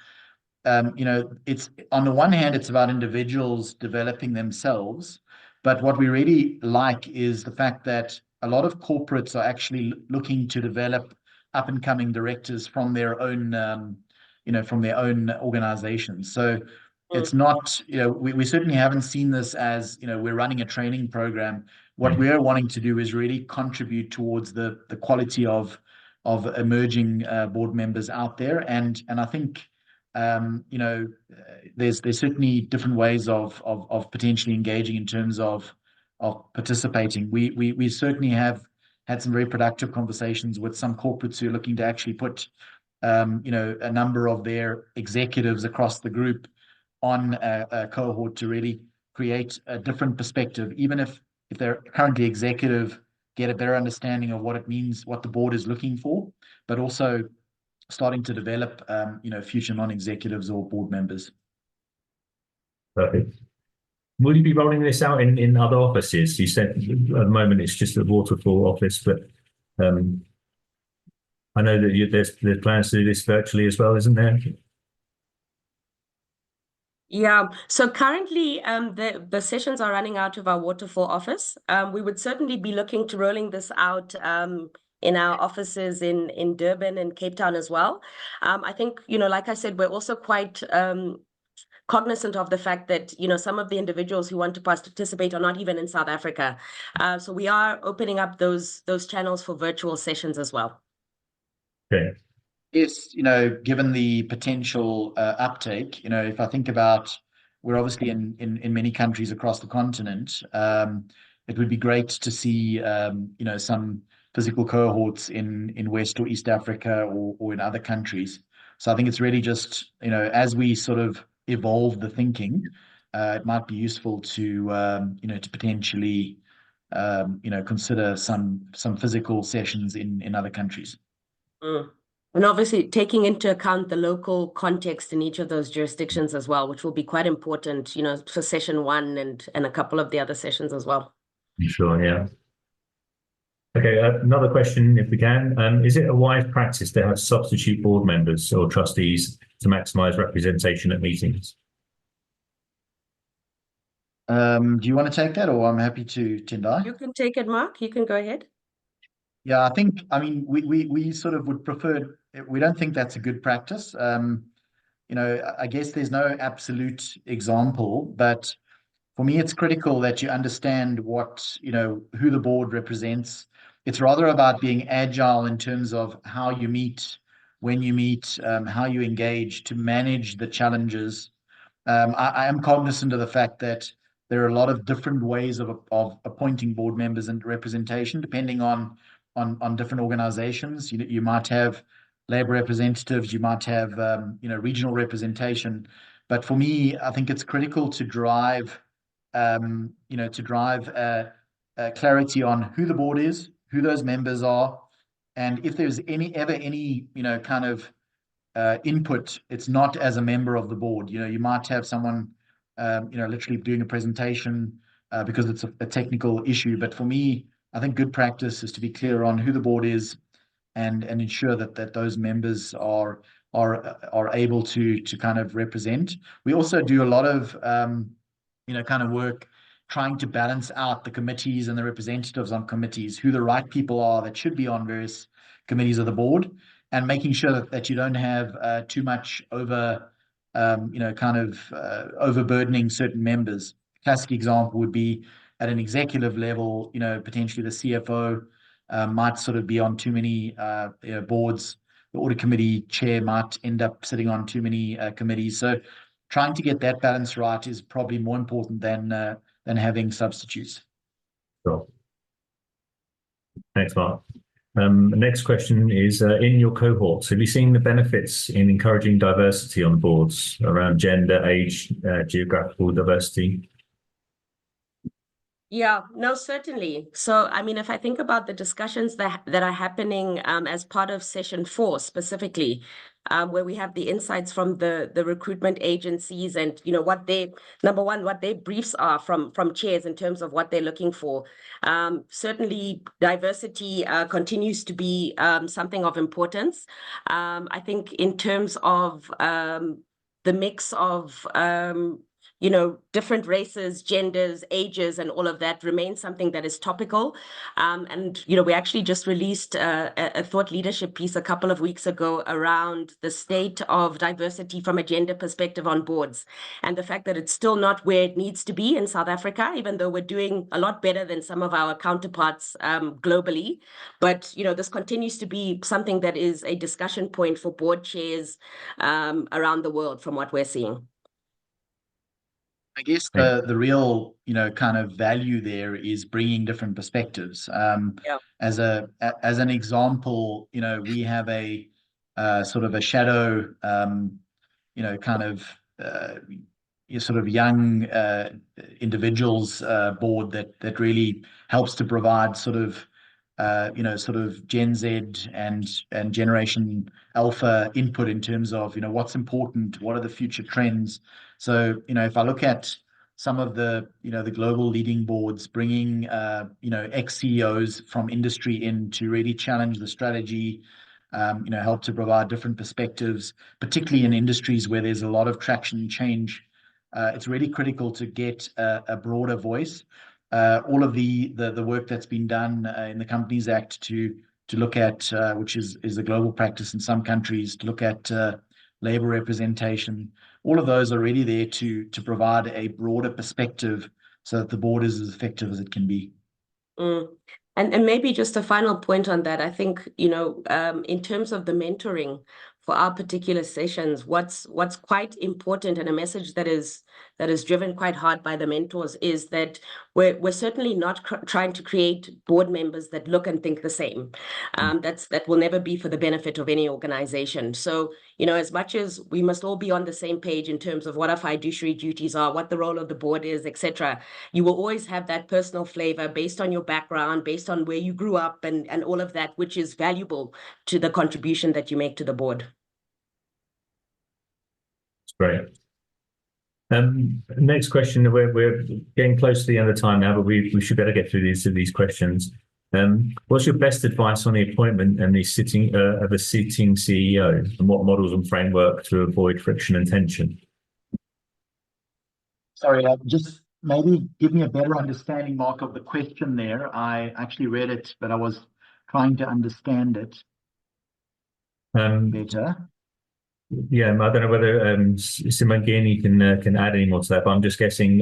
C: it's on the one hand, it's about individuals developing themselves. But what we really like is the fact that a lot of corporates are actually looking to develop up and coming directors from their own, organizations. So it's not, we certainly haven't seen this as, we're running a training program. What we're wanting to do is really contribute towards the quality of emerging board members out there. And I think, there's certainly different ways of potentially engaging in terms of participating. We certainly have had some very productive conversations with some corporates who are looking to actually put, a number of their executives across the group on a cohort to really create a different perspective, even if they're currently executive, get a better understanding of what it means, what the board is looking for, but also starting to develop, future non-executives or board members.
A: Perfect. Will you be rolling this out in other offices? You said at the moment it's just the Waterfall office, but I know that there's plans to do this virtually as well, isn't there?
B: Yeah, so currently the sessions are running out of our Waterfall office. We would certainly be looking to rolling this out in our offices in Durban and Cape Town as well. I think, like I said, we're also quite cognizant of the fact that, some of the individuals who want to participate are not even in South Africa. So we are opening up those channels for virtual sessions as well.
A: Okay.
C: Yes, given the potential uptake, if I think about, we're obviously in many countries across the continent, it would be great to see some physical cohorts in West or East Africa or in other countries. So I think it's really just, as we sort of evolve the thinking, it might be useful to potentially consider some physical sessions in other countries.
B: And obviously taking into account the local context in each of those jurisdictions as well, which will be quite important, for session 1 and a couple of the other sessions as well.
A: Sure, yeah. Okay, another question, if we can. Is it a wise practice to have substitute board members or trustees to maximize representation at meetings?
C: Do you want to take that, or I'm happy to, Tendai?
B: You can take it, Mark. You can go ahead.
C: Yeah, I mean, we sort of would prefer, we don't think that's a good practice. I guess there's no absolute example, but for me, it's critical that you understand who the board represents. It's rather about being agile in terms of how you meet, when you meet, how you engage to manage the challenges. I am cognizant of the fact that there are a lot of different ways of appointing board members and representation, depending on different organizations. You might have labor representatives, you might have regional representation. But for me, I think it's critical to drive clarity on who the board is, who those members are, and if there's any kind of input, it's not as a member of the board. You might have someone literally doing a presentation because it's a technical issue. But for me, I think good practice is to be clear on who the board is and ensure that those members are able to kind of represent. We also do a lot of kind of work trying to balance out the committees and the representatives on committees, who the right people are that should be on various committees of the board, and making sure that you don't have too much overburdening certain members. Classic example would be at an executive level, potentially the CFO might sort of be on too many boards. The audit committee chair might end up sitting on too many committees. So trying to get that balance right is probably more important than having substitutes.
A: Sure. Thanks, Mark. The next question is, in your cohorts, have you seen the benefits in encouraging diversity on boards around gender, age, geographical diversity?
B: Yeah, no, certainly. So, I mean, if I think about the discussions that are happening as part of session 4 specifically, where we have the insights from the recruitment agencies and, what what their briefs are from chairs in terms of what they're looking for. Certainly, diversity continues to be something of importance. I think in terms of the mix of different races, genders, ages, and all of that remains something that is topical. And we actually just released a thought leadership piece a couple of weeks ago around the state of diversity from a gender perspective on boards, and the fact that it's still not where it needs to be in South Africa, even though we're doing a lot better than some of our counterparts globally. But this continues to be something that is a discussion point for board chairs around the world, from what we're seeing.
C: I guess the real, kind of value there is bringing different perspectives. As an example, we have a sort of a shadow, kind of sort of young individuals board that really helps to provide sort of Gen Z and Generation Alpha input in terms of, what's important, what are the future trends. So, if I look at some of the global leading boards bringing, ex-CEOs from industry in to really challenge the strategy, help to provide different perspectives, particularly in industries where there's a lot of traction and change. It's really critical to get a broader voice. All of the work that's been done in the Companies Act to look at, which is a global practice in some countries, to look at labor representation. All of those are really there to provide a broader perspective so that the board is as effective as it can be.
B: And maybe just a final point on that, I think, in terms of the mentoring for our particular sessions, what's quite important, and a message that is driven quite hard by the mentors, is that we're certainly not trying to create board members that look and think the same. That will never be for the benefit of any organization. So, as much as we must all be on the same page in terms of what our fiduciary duties are, what the role of the board is, etc., you will always have that personal flavor based on your background, based on where you grew up, and all of that, which is valuable to the contribution that you make to the board.
A: Great. Next question. We're getting close to the end of time now, but we should better get through these questions. What's your best advice on the appointment and the sitting of a sitting CEO, and what models and framework to avoid friction and tension?
C: Sorry, just maybe give me a better understanding, Mark, of the question there. I actually read it, but I was trying to understand it better.
A: Yeah, I don't know whether Simangeni can add any more to that, but I'm just guessing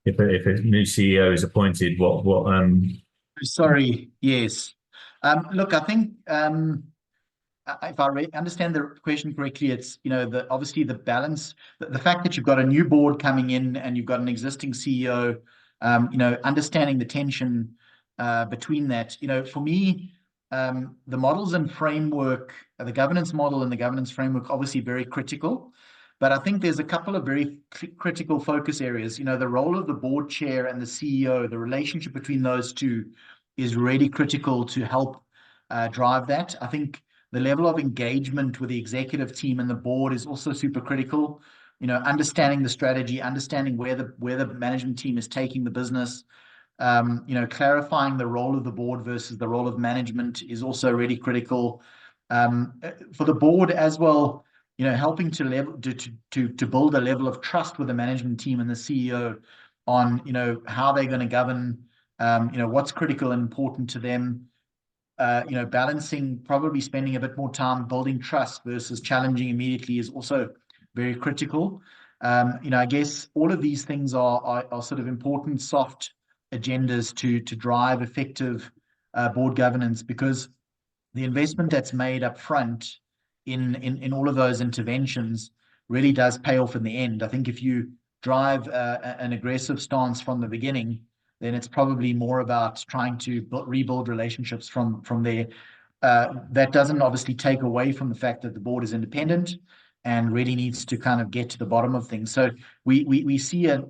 A: if a new CEO is appointed, what
C: Sorry, yes. Look, I think if I understand the question correctly, it's obviously the balance, the fact that you've got a new board coming in and you've got an existing CEO, understanding the tension between that. For me, the models and framework, the governance model and the governance framework, obviously very critical. But I think there's a couple of very critical focus areas. The role of the board chair and the CEO, the relationship between those two is really critical to help drive that. I think the level of engagement with the executive team and the board is also super critical. Understanding the strategy, understanding where the management team is taking the business, clarifying the role of the board versus the role of management is also really critical. For the board as well, helping to build a level of trust with the management team and the CEO on, how they're going to govern, what's critical and important to them. Balancing, probably spending a bit more time building trust versus challenging immediately is also very critical. I guess all of these things are sort of important soft agendas to drive effective board governance, because the investment that's made up front in all of those interventions really does pay off in the end. I think if you drive an aggressive stance from the beginning, then it's probably more about trying to rebuild relationships from there. That doesn't obviously take away from the fact that the board is independent and really needs to kind of get to the bottom of things. So we see a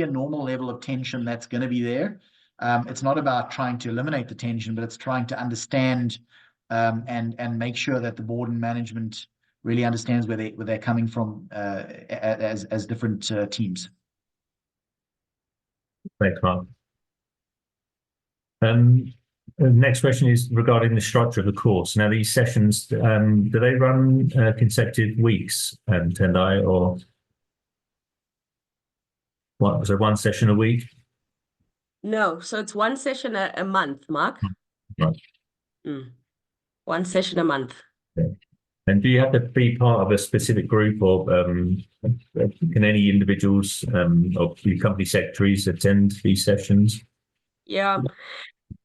C: normal level of tension that's going to be there. It's not about trying to eliminate the tension, but it's trying to understand and make sure that the board and management really understands where they're coming from as different teams.
A: Thanks, Mark. The next question is regarding the structure of the course. Now, these sessions, do they run consecutive weeks, Tendai, or what? So one session a week?
B: No, so it's one session a month, Mark.
A: Right.
B: One session a month.
A: Okay. And do you have to be part of a specific group, or can any individuals or company secretaries attend these sessions?
B: Yeah.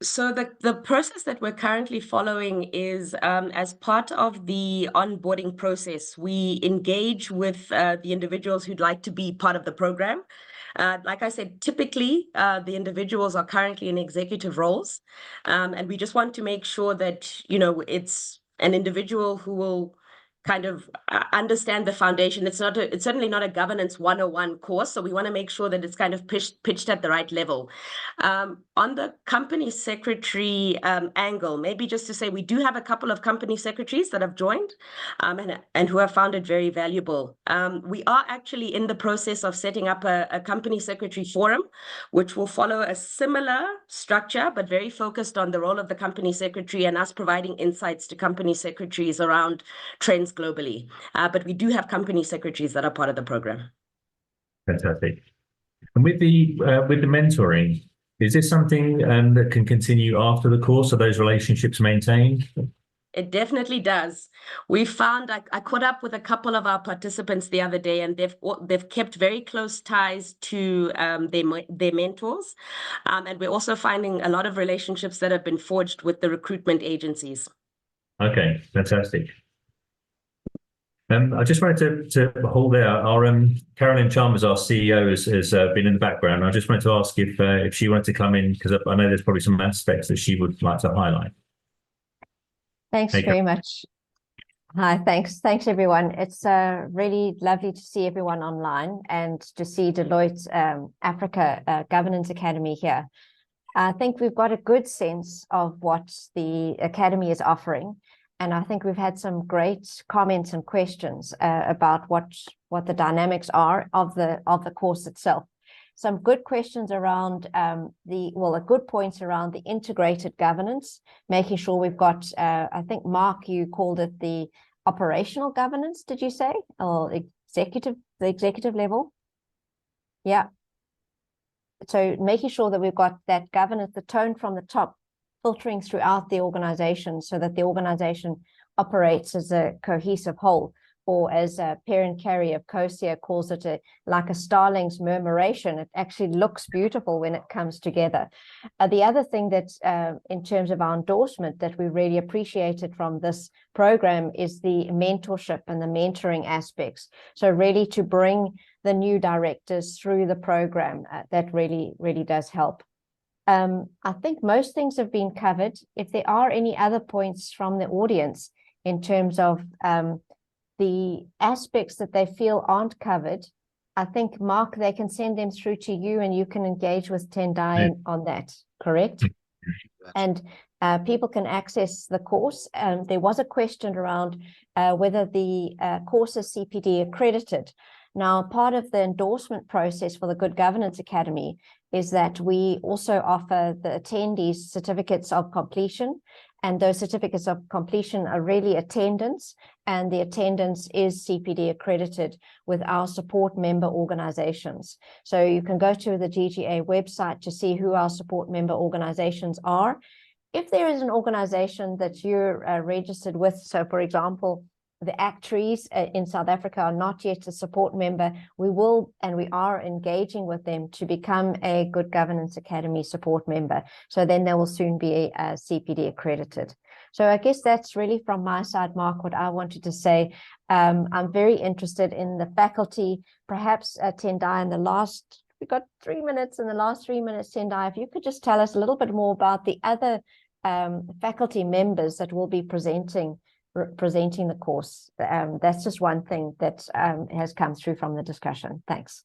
B: So the process that we're currently following is, as part of the onboarding process, we engage with the individuals who'd like to be part of the program. Like I said, typically the individuals are currently in executive roles, and we just want to make sure that it's an individual who will kind of understand the foundation. It's certainly not a governance 101 course, so we want to make sure that it's kind of pitched at the right level. On the company secretary angle, maybe just to say we do have a couple of company secretaries that have joined and who have found it very valuable. We are actually in the process of setting up a company secretary forum, which will follow a similar structure, but very focused on the role of the company secretary and us providing insights to company secretaries around trends globally. But we do have company secretaries that are part of the program.
A: Fantastic. And with the mentoring, is this something that can continue after the course? Are those relationships maintained?
B: It definitely does. We found, I caught up with a couple of our participants the other day, and they've kept very close ties to their mentors. And we're also finding a lot of relationships that have been forged with the recruitment agencies.
A: Okay, fantastic. I just wanted to hold there. Our Carolyn Chalmers, our CEO, has been in the background. I just wanted to ask if she wanted to come in, because I know there's probably some aspects that she would like to highlight.
D: Thanks very much. Hi, thanks everyone. It's really lovely to see everyone online and to see Deloitte Africa Governance Academy here. I think we've got a good sense of what the Academy is offering. And I think we've had some great comments and questions about what the dynamics are of the course itself. Some good questions around good points around the integrated governance, making sure we've got, I think, Mark, you called it the operational governance, did you say? Or the executive level? Yeah. So making sure that we've got that governance, the tone from the top, filtering throughout the organization so that the organization operates as a cohesive whole, or as Perrin Carey of COSIA calls it, like a starling's murmuration. It actually looks beautiful when it comes together. The other thing that in terms of our endorsement that we really appreciated from this program is the mentorship and the mentoring aspects. So really to bring the new directors through the program, that really does help. I think most things have been covered. If there are any other points from the audience in terms of the aspects that they feel aren't covered, I think, Mark, they can send them through to you and you can engage with Tendai on that, correct? And people can access the course. There was a question around whether the course is CPD accredited. Now, part of the endorsement process for the Good Governance Academy is that we also offer the attendees certificates of completion, and those certificates of completion are really attendance, and the attendance is CPD accredited with our support member organizations. So you can go to the GGA website to see who our support member organizations are. If there is an organization that you're registered with, so for example, the actuaries in South Africa are not yet a support member, we will and we are engaging with them to become a Good Governance Academy support member. So then they will soon be CPD accredited. So I guess that's really from my side, Mark, what I wanted to say. I'm very interested in the faculty. Perhaps Tendai, we've got 3 minutes. In the last 3 minutes, Tendai, if you could just tell us a little bit more about the other faculty members that will be presenting the course. That's just one thing that has come through from the discussion. Thanks.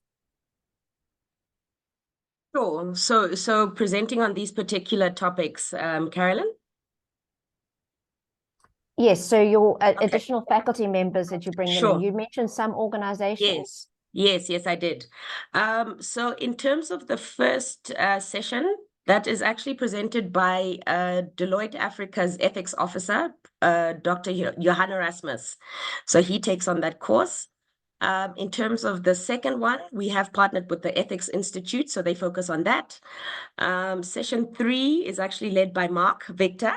B: Sure. So presenting on these particular topics, Carolyn?
D: Yes, so your additional faculty members that you bring them in. You mentioned some organizations.
B: Yes, I did. So in terms of the first session, that is actually presented by Deloitte Africa's ethics officer, Dr. Johanna Rasmus. So he takes on that course. In terms of the second one, we have partnered with the Ethics Institute, so they focus on that. Session 3 is actually led by Mark Victor.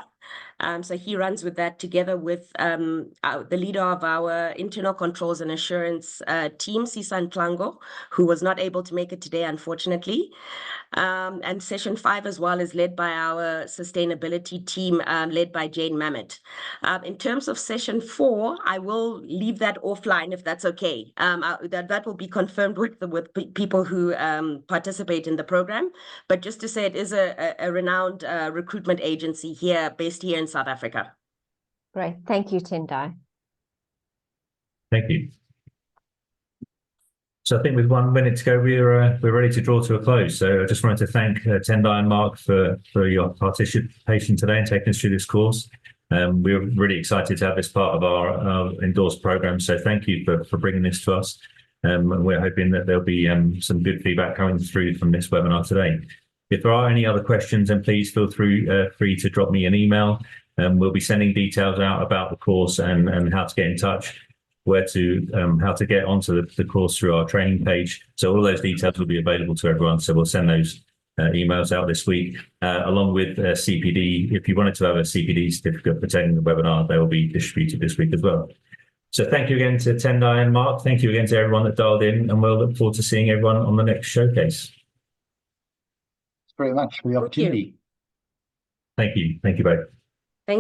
B: So he runs with that together with the leader of our internal controls and assurance team, Sisan Tlango, who was not able to make it today, unfortunately. And session 5 as well is led by our sustainability team, led by Jane Mamet. In terms of session 4, I will leave that offline if that's okay. That will be confirmed with people who participate in the program. But just to say, it is a renowned recruitment agency based here in South Africa.
D: Great. Thank you, Tendai.
A: Thank you. So I think with 1 minute to go, we're ready to draw to a close. So I just wanted to thank Tendai and Mark for your participation today and taking us through this course. We're really excited to have this part of our endorsed program. So thank you for bringing this to us. And we're hoping that there'll be some good feedback coming through from this webinar today. If there are any other questions, then please feel free to drop me an email. We'll be sending details out about the course and how to get in touch, how to get onto the course through our training page. So all those details will be available to everyone. So we'll send those emails out this week, along with CPD. If you wanted to have a CPD certificate for taking the webinar, they will be distributed this week as well. So thank you again to Tendai and Mark. Thank you again to everyone that dialed in, and we'll look forward to seeing everyone on the next showcase.
C: Thanks very much for the opportunity.
A: Thank you. Thank you both.